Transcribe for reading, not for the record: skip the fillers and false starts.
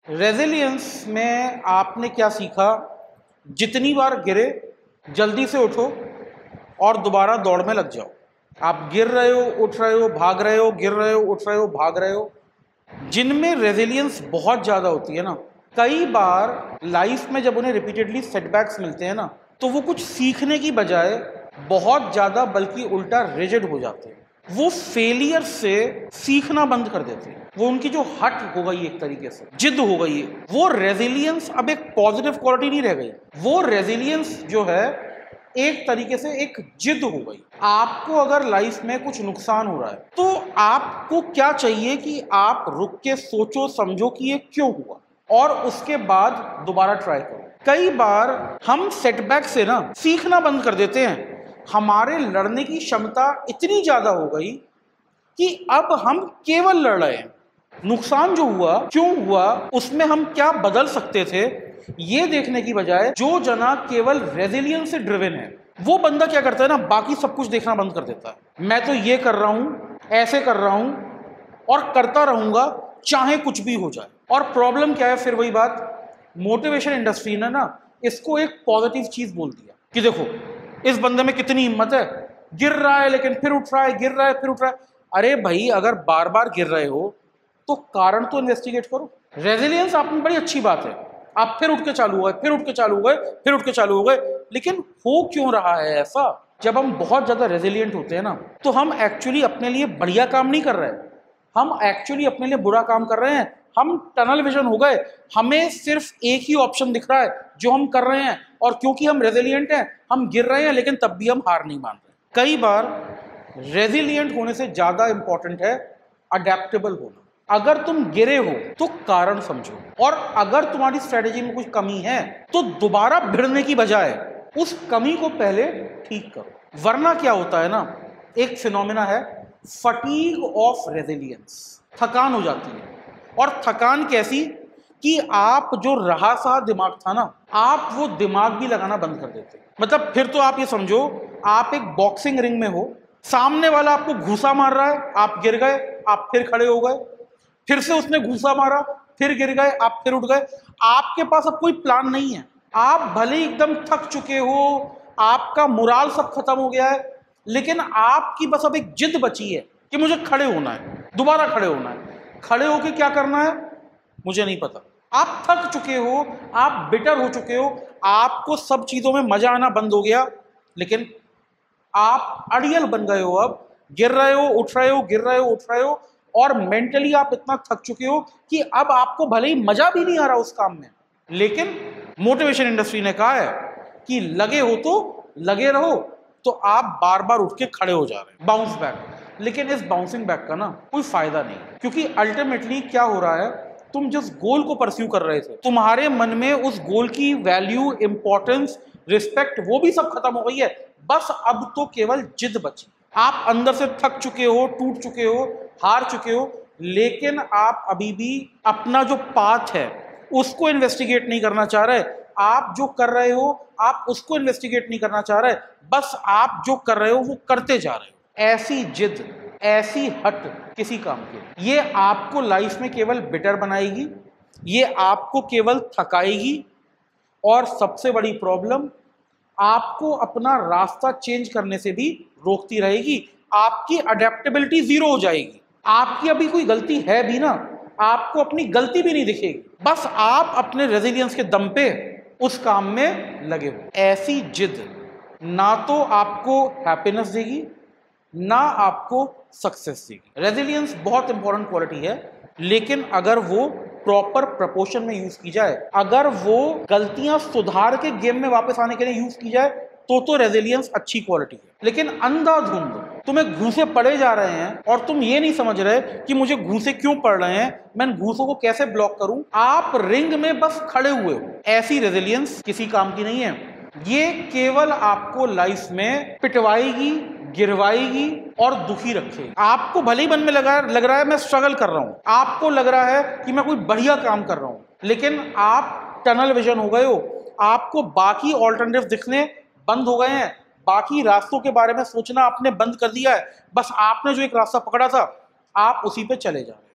Resilience में आपने क्या सीखा? जितनी बार गिरे जल्दी से उठो और दोबारा दौड़ में लग जाओ। आप गिर रहे हो, उठ रहे हो, भाग रहे हो, गिर रहे हो, उठ रहे हो, भाग रहे हो। जिनमें रेजिलियंस बहुत ज़्यादा होती है ना, कई बार लाइफ में जब उन्हें रिपीटेडली सेटबैक्स मिलते हैं ना, तो वो कुछ सीखने की बजाय बहुत ज़्यादा बल्कि उल्टा रिजिड हो जाते हैं। वो फेलियर से सीखना बंद कर देते हैं। वो उनकी जो हट हो गई, एक तरीके से जिद हो गई है, वो रेजिलियंस अब एक पॉजिटिव क्वालिटी नहीं रह गई। वो रेजिलियंस जो है एक तरीके से एक जिद हो गई। आपको अगर लाइफ में कुछ नुकसान हो रहा है तो आपको क्या चाहिए कि आप रुक के सोचो, समझो कि ये क्यों हुआ और उसके बाद दोबारा ट्राई करो। कई बार हम सेटबैक से ना सीखना बंद कर देते हैं। हमारे लड़ने की क्षमता इतनी ज्यादा हो गई कि अब हम केवल लड़ रहे हैं। नुकसान जो हुआ क्यों हुआ, उसमें हम क्या बदल सकते थे, ये देखने की बजाय जो जना केवल रेजिलियंस से ड्रिवन है, वो बंदा क्या करता है ना, बाकी सब कुछ देखना बंद कर देता है। मैं तो ये कर रहा हूं, ऐसे कर रहा हूं और करता रहूंगा चाहे कुछ भी हो जाए। और प्रॉब्लम क्या है, फिर वही बात, मोटिवेशन इंडस्ट्री ने ना इसको एक पॉजिटिव चीज बोल दिया कि देखो इस बंदे में कितनी हिम्मत है, गिर रहा है लेकिन फिर उठ रहा है, गिर रहा है फिर उठ रहा है। अरे भाई, अगर बार बार गिर रहे हो तो कारण तो इन्वेस्टिगेट करो। रेजिलियंस आप में बड़ी अच्छी बात है, आप फिर उठ के चालू हो गए, फिर उठ के चालू हो गए, फिर उठ के चालू हो गए, लेकिन हो क्यों रहा है ऐसा? जब हम बहुत ज्यादा रेजिलियंट होते हैं ना, तो हम एक्चुअली अपने लिए बढ़िया काम नहीं कर रहे हैं, हम एक्चुअली अपने लिए बुरा काम कर रहे हैं। हम टनल विजन हो गए, हमें सिर्फ एक ही ऑप्शन दिख रहा है जो हम कर रहे हैं, और क्योंकि हम रेजिलियंट हैं हम गिर रहे हैं लेकिन तब भी हम हार नहीं मान रहे। कई बार रेजिलियंट होने से ज्यादा इंपॉर्टेंट है अडेप्टेबल होना। अगर तुम गिरे हो तो कारण समझो, और अगर तुम्हारी स्ट्रेटेजी में कुछ कमी है तो दोबारा भिड़ने की बजाय उस कमी को पहले ठीक करो। वरना क्या होता है ना, एक फिनोमेना है फटीग ऑफ रेजिलियंस, थकान हो जाती है। और थकान कैसी कि आप जो रहा सा दिमाग था ना, आप वो दिमाग भी लगाना बंद कर देते। मतलब फिर तो आप ये समझो, आप एक बॉक्सिंग रिंग में हो, सामने वाला आपको घूसा मार रहा है, आप गिर गए, आप फिर खड़े हो गए, फिर से उसने घूसा मारा, फिर गिर गए, आप फिर उठ गए। आपके पास अब कोई प्लान नहीं है। आप भले ही एकदम थक चुके हो, आपका मोराल सब खत्म हो गया है, लेकिन आपकी बस अब एक जिद बची है कि मुझे खड़े होना है, दोबारा खड़े होना है। खड़े होके क्या करना है मुझे नहीं पता। आप थक चुके हो, आप बिटर हो चुके हो, आपको सब चीजों में मजा आना बंद हो गया, लेकिन आप अड़ियल बन गए हो। अब गिर रहे हो, उठ रहे हो, गिर रहे हो, उठ रहे हो, और मेंटली आप इतना थक चुके हो कि अब आपको भले ही मजा भी नहीं आ रहा उस काम में। लेकिन मोटिवेशन इंडस्ट्री ने कहा है कि लगे हो तो लगे रहो, तो आप बार बार उठ के खड़े हो जा रहे हैं, बाउंस बैक। लेकिन इस बाउंसिंग बैक का ना कोई फायदा नहीं, क्योंकि अल्टीमेटली क्या हो रहा है, तुम जिस गोल को परस्यू कर रहे थे, तुम्हारे मन में उस गोल की वैल्यू, इंपॉर्टेंस, रिस्पेक्ट, वो भी सब खत्म हो गई है। बस अब तो केवल जिद बची। आप अंदर से थक चुके हो, टूट चुके हो, हार चुके हो, लेकिन आप अभी भी अपना जो पाथ है उसको इन्वेस्टिगेट नहीं करना चाह रहे। आप जो कर रहे हो आप उसको इन्वेस्टिगेट नहीं करना चाह रहे, बस आप जो कर रहे हो वो करते जा रहे हो। ऐसी जिद, ऐसी हट किसी काम की, ये आपको लाइफ में केवल बिटर बनाएगी, ये आपको केवल थकाएगी, और सबसे बड़ी प्रॉब्लम, आपको अपना रास्ता चेंज करने से भी रोकती रहेगी। आपकी अडेप्टेबिलिटी जीरो हो जाएगी। आपकी अभी कोई गलती है भी ना, आपको अपनी गलती भी नहीं दिखेगी, बस आप अपने रेजिलियंस के दम पे उस काम में लगे हो। ऐसी जिद ना तो आपको हैप्पीनेस देगी, ना आपको सक्सेस देगी। रेजिलियंस बहुत इंपॉर्टेंट क्वालिटी है, लेकिन अगर वो प्रॉपर प्रपोर्शन में यूज की जाए, अगर वो गलतियां सुधार के गेम में वापस आने के लिए यूज की जाए, तो रेजिलियंस अच्छी क्वालिटी है। लेकिन अंधाधुंध तुम्हें घूसे पड़े जा रहे हैं और तुम ये नहीं समझ रहे कि मुझे घूसे क्यों पड़ रहे हैं, मैं घूसों को कैसे ब्लॉक करूं, आप रिंग में बस खड़े हुए हो। ऐसी रेजिलियंस किसी काम की नहीं है। ये केवल आपको लाइफ में पिटवाएगी, गिरवाएगी और दुखी रखेगी। आपको भले ही मन में लग रहा है मैं स्ट्रगल कर रहा हूं, आपको लग रहा है कि मैं कोई बढ़िया काम कर रहा हूं, लेकिन आप टनल विजन हो गए हो, आपको बाकी ऑल्टरनेटिव दिखने बंद हो गए हैं, बाकी रास्तों के बारे में सोचना आपने बंद कर दिया है। बस आपने जो एक रास्ता पकड़ा था आप उसी पे चले जा रहे हैं।